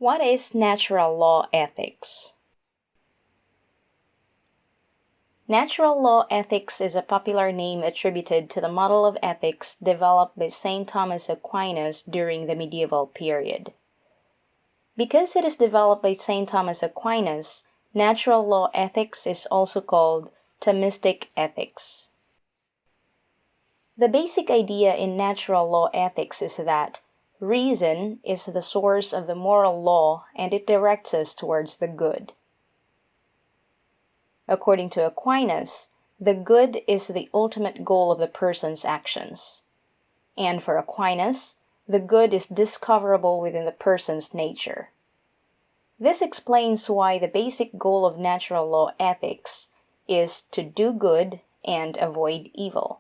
What is natural law ethics? Natural law ethics is a popular name attributed to the model of ethics developed by St. Thomas Aquinas during the medieval period. Because it is developed by St. Thomas Aquinas, natural law ethics is also called Thomistic ethics. The basic idea in natural law ethics is that reason is the source of the moral law and it directs us towards the good. According to Aquinas, the good is the ultimate goal of the person's actions. And for Aquinas, the good is discoverable within the person's nature. This explains why the basic goal of natural law ethics is to do good and avoid evil.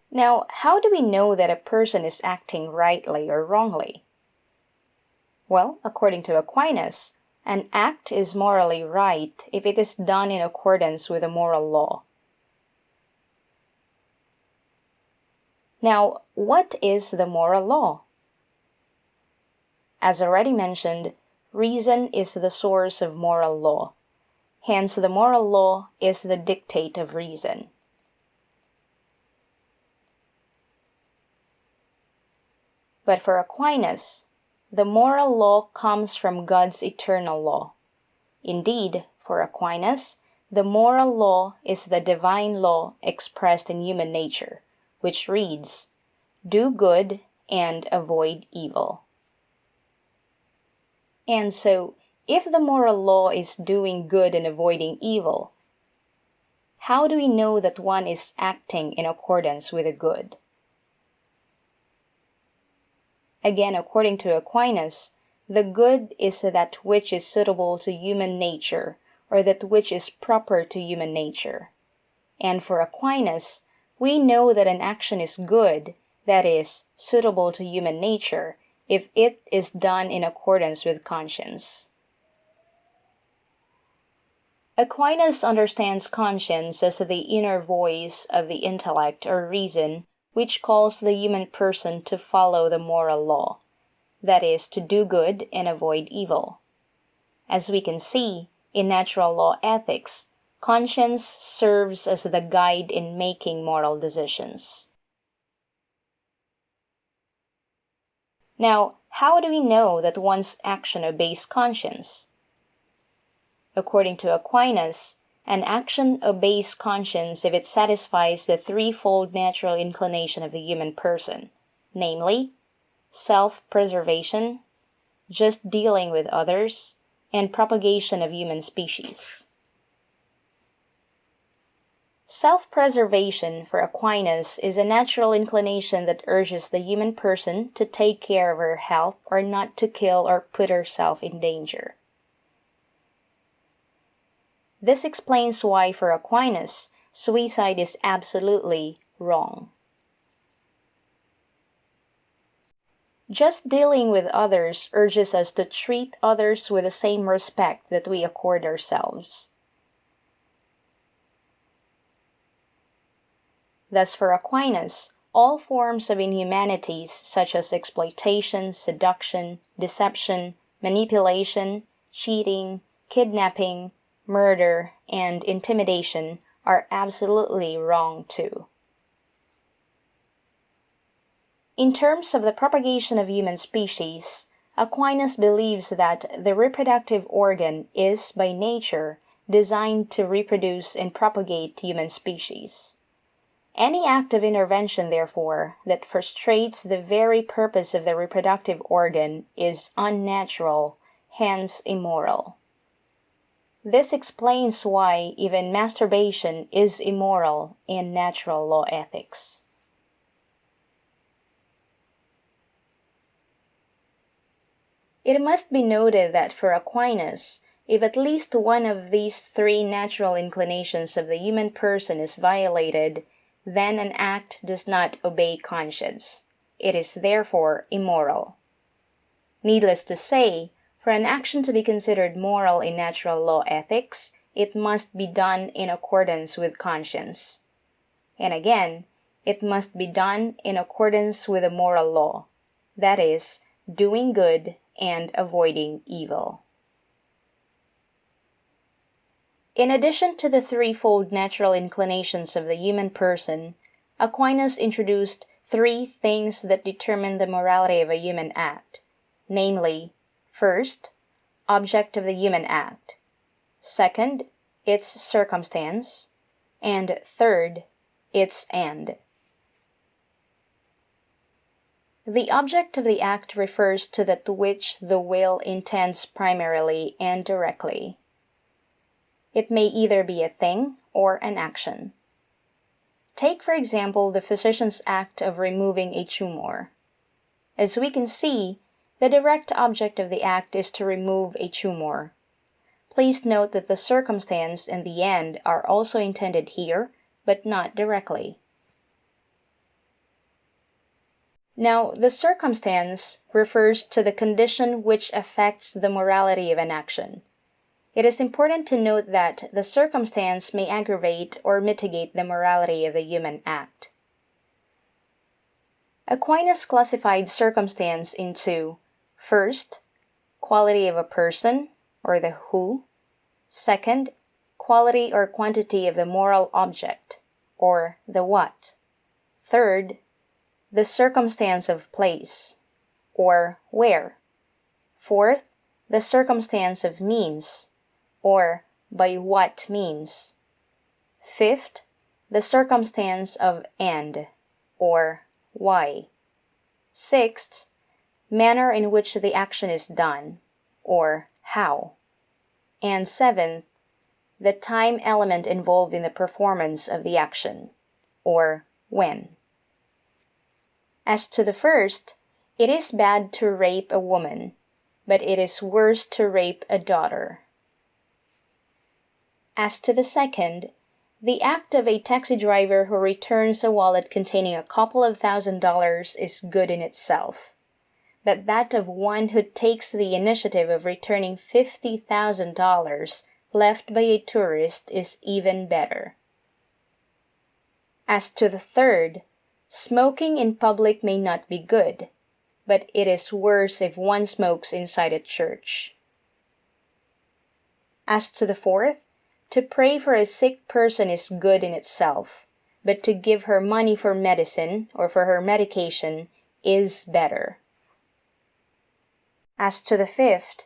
Now, how do we know that a person is acting rightly or wrongly? Well, according to Aquinas, an act is morally right if it is done in accordance with a moral law. Now, what is the moral law? As already mentioned, reason is the source of moral law. Hence, the moral law is the dictate of reason. But for Aquinas, the moral law comes from God's eternal law. Indeed, for Aquinas, the moral law is the divine law expressed in human nature, which reads, "Do good and avoid evil." And so, if the moral law is doing good and avoiding evil, how do we know that one is acting in accordance with the good? Again, according to Aquinas, the good is that which is suitable to human nature, or that which is proper to human nature. And for Aquinas, we know that an action is good, that is, suitable to human nature, if it is done in accordance with conscience. Aquinas understands conscience as the inner voice of the intellect or reason, which calls the human person to follow the moral law, that is, to do good and avoid evil. As we can see, in natural law ethics, conscience serves as the guide in making moral decisions. Now, how do we know that one's action obeys conscience? According to Aquinas, an action obeys conscience if it satisfies the threefold natural inclination of the human person, namely, self-preservation, just dealing with others, and propagation of human species. Self-preservation for Aquinas is a natural inclination that urges the human person to take care of her health or not to kill or put herself in danger. This explains why, for Aquinas, suicide is absolutely wrong. Just dealing with others urges us to treat others with the same respect that we accord ourselves. Thus, for Aquinas, all forms of inhumanities such as exploitation, seduction, deception, manipulation, cheating, kidnapping, murder, and intimidation are absolutely wrong too. In terms of the propagation of human species, Aquinas believes that the reproductive organ is, by nature, designed to reproduce and propagate human species. Any act of intervention, therefore, that frustrates the very purpose of the reproductive organ is unnatural, hence immoral. This explains why even masturbation is immoral in natural law ethics. It must be noted that for Aquinas, if at least one of these three natural inclinations of the human person is violated, then an act does not obey conscience. It is therefore immoral. Needless to say, for an action to be considered moral in natural law ethics, it must be done in accordance with conscience. And again, it must be done in accordance with a moral law, that is, doing good and avoiding evil. In addition to the threefold natural inclinations of the human person, Aquinas introduced 3 things that determine the morality of a human act, namely, first, object of the human act, second, its circumstance, and third, its end. The object of the act refers to that which the will intends primarily and directly. It may either be a thing or an action. Take, for example, the physician's act of removing a tumor. As we can see, the direct object of the act is to remove a tumor. Please note that the circumstance and the end are also intended here, but not directly. Now, the circumstance refers to the condition which affects the morality of an action. It is important to note that the circumstance may aggravate or mitigate the morality of the human act. Aquinas classified circumstance into, first, quality of a person, or the who; second, quality or quantity of the moral object, or the what; third, the circumstance of place, or where; fourth, the circumstance of means, or by what means; fifth, the circumstance of end, or why; sixth, manner in which the action is done, or how; and seventh, the time element involved in the performance of the action, or when. As to the first, it is bad to rape a woman, but it is worse to rape a daughter. As to the second, the act of a taxi driver who returns a wallet containing a couple of $1,000s is good in itself, but that of one who takes the initiative of returning $50,000 left by a tourist is even better. As to the third, smoking in public may not be good, but it is worse if one smokes inside a church. As to the fourth, to pray for a sick person is good in itself, but to give her money for medicine or for her medication is better. As to the fifth,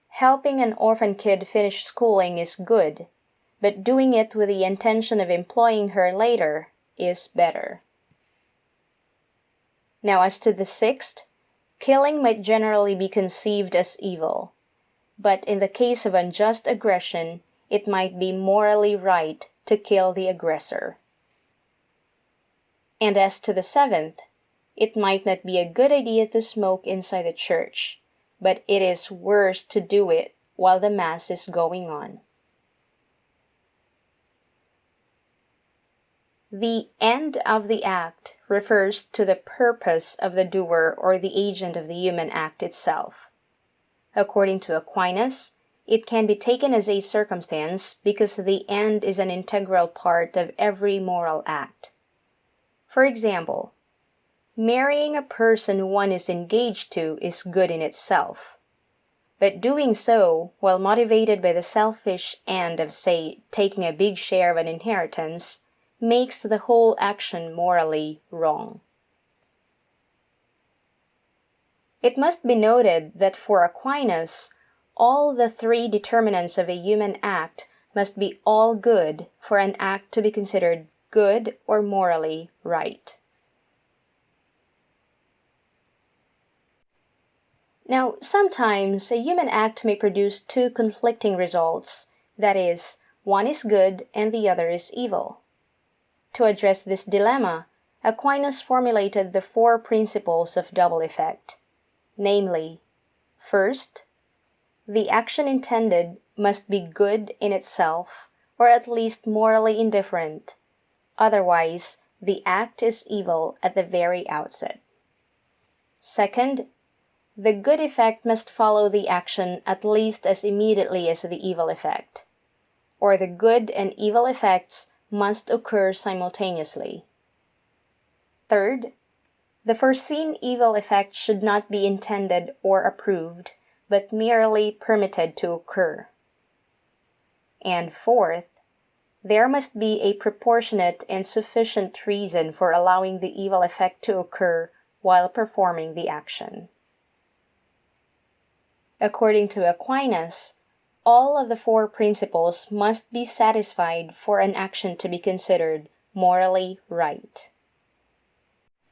helping an orphan kid finish schooling is good, but doing it with the intention of employing her later is better. Now, as to the sixth, killing might generally be conceived as evil, but in the case of unjust aggression, it might be morally right to kill the aggressor. And as to the seventh, it might not be a good idea to smoke inside a church, but it is worse to do it while the Mass is going on. The end of the act refers to the purpose of the doer or the agent of the human act itself. According to Aquinas, it can be taken as a circumstance because the end is an integral part of every moral act. For example, marrying a person one is engaged to is good in itself, but doing so while motivated by the selfish end of, say, taking a big share of an inheritance makes the whole action morally wrong. It must be noted that for Aquinas, all the 3 determinants of a human act must be all good for an act to be considered good or morally right. Now, sometimes a human act may produce 2 conflicting results, that is, one is good and the other is evil. To address this dilemma, Aquinas formulated the 4 principles of double effect, namely, first, the action intended must be good in itself, or at least morally indifferent. Otherwise, the act is evil at the very outset. Second, the good effect must follow the action at least as immediately as the evil effect, or the good and evil effects must occur simultaneously. Third, the foreseen evil effect should not be intended or approved, but merely permitted to occur. And fourth, there must be a proportionate and sufficient reason for allowing the evil effect to occur while performing the action. According to Aquinas, all of the four principles must be satisfied for an action to be considered morally right.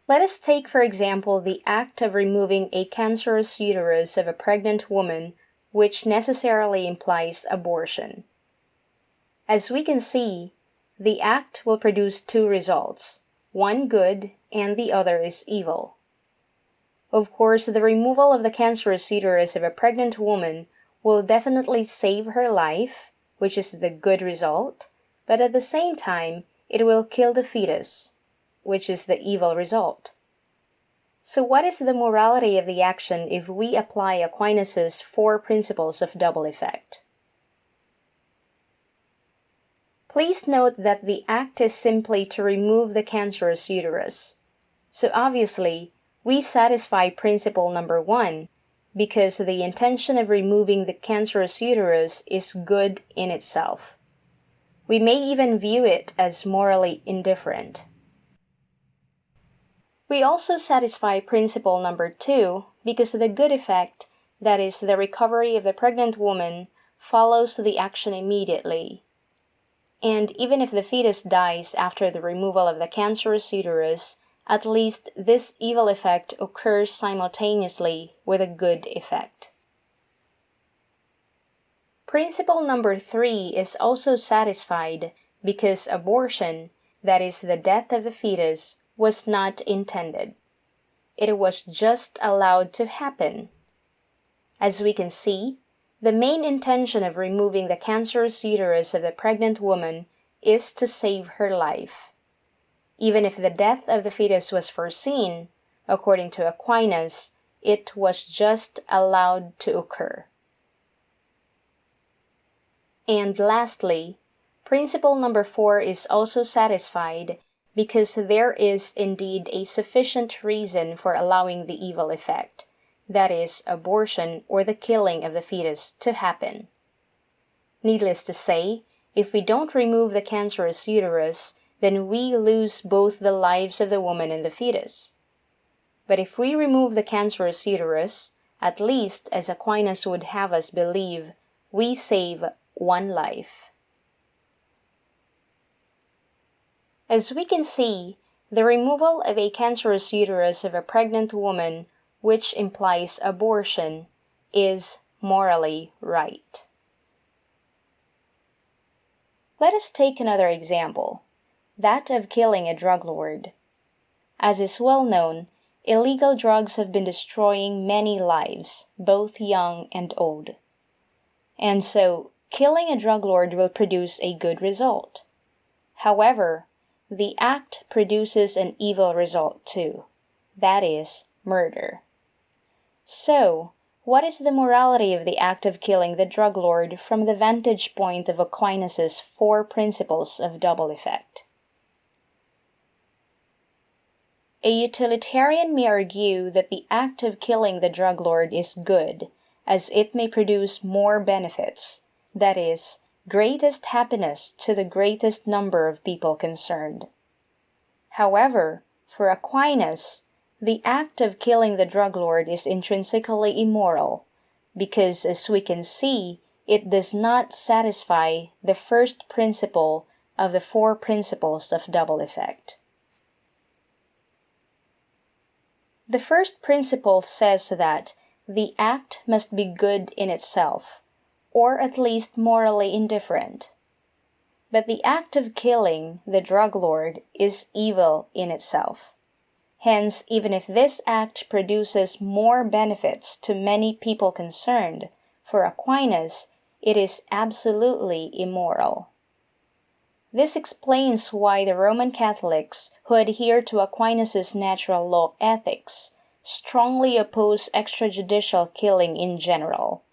Let us take, for example, the act of removing a cancerous uterus of a pregnant woman, which necessarily implies abortion. As we can see, the act will produce two results, one good and the other is evil. Of course, the removal of the cancerous uterus of a pregnant woman will definitely save her life, which is the good result, but at the same time, it will kill the fetus, which is the evil result. So what is the morality of the action if we apply Aquinas' four principles of double effect? Please note that the act is simply to remove the cancerous uterus. So obviously, we satisfy principle number 1 because the intention of removing the cancerous uterus is good in itself. We may even view it as morally indifferent. We also satisfy principle number 2 because the good effect, that is, the recovery of the pregnant woman, follows the action immediately. And even if the fetus dies after the removal of the cancerous uterus, at least this evil effect occurs simultaneously with a good effect. Principle number 3 is also satisfied because abortion, that is, the death of the fetus, was not intended. It was just allowed to happen. As we can see, the main intention of removing the cancerous uterus of the pregnant woman is to save her life. Even if the death of the fetus was foreseen, according to Aquinas, it was just allowed to occur. And lastly, principle number 4 is also satisfied because there is indeed a sufficient reason for allowing the evil effect, that is, abortion or the killing of the fetus, to happen. Needless to say, if we don't remove the cancerous uterus, then we lose both the lives of the woman and the fetus. But if we remove the cancerous uterus, at least, as Aquinas would have us believe, we save one life. As we can see, the removal of a cancerous uterus of a pregnant woman, which implies abortion, is morally right. Let us take another example, that of killing a drug lord. As is well known, illegal drugs have been destroying many lives, both young and old. And so, killing a drug lord will produce a good result. However, the act produces an evil result too, that is, murder. So, what is the morality of the act of killing the drug lord from the vantage point of Aquinas' four principles of double effect? A utilitarian may argue that the act of killing the drug lord is good, as it may produce more benefits, that is, greatest happiness to the greatest number of people concerned. However, for Aquinas, the act of killing the drug lord is intrinsically immoral, because, as we can see, it does not satisfy the first principle of the four principles of double effect. The first principle says that the act must be good in itself, or at least morally indifferent. But the act of killing the drug lord is evil in itself. Hence, even if this act produces more benefits to many people concerned, for Aquinas, it is absolutely immoral. This explains why the Roman Catholics, who adhere to Aquinas' natural law ethics, strongly oppose extrajudicial killing in general,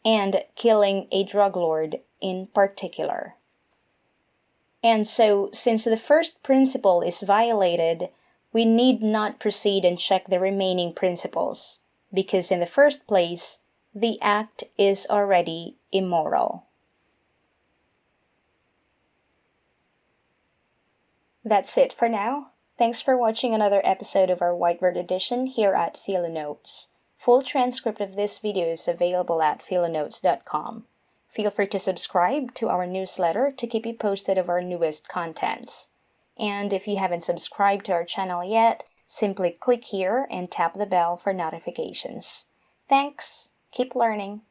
and killing a drug lord in particular. And so, since the first principle is violated, we need not proceed and check the remaining principles, because in the first place, the act is already immoral. That's it for now. Thanks for watching another episode of our Whiteboard edition here at PHILO-notes. Full transcript of this video is available at PHILO-notes.com. Feel free to subscribe to our newsletter to keep you posted of our newest contents. And if you haven't subscribed to our channel yet, simply click here and tap the bell for notifications. Thanks. Keep learning.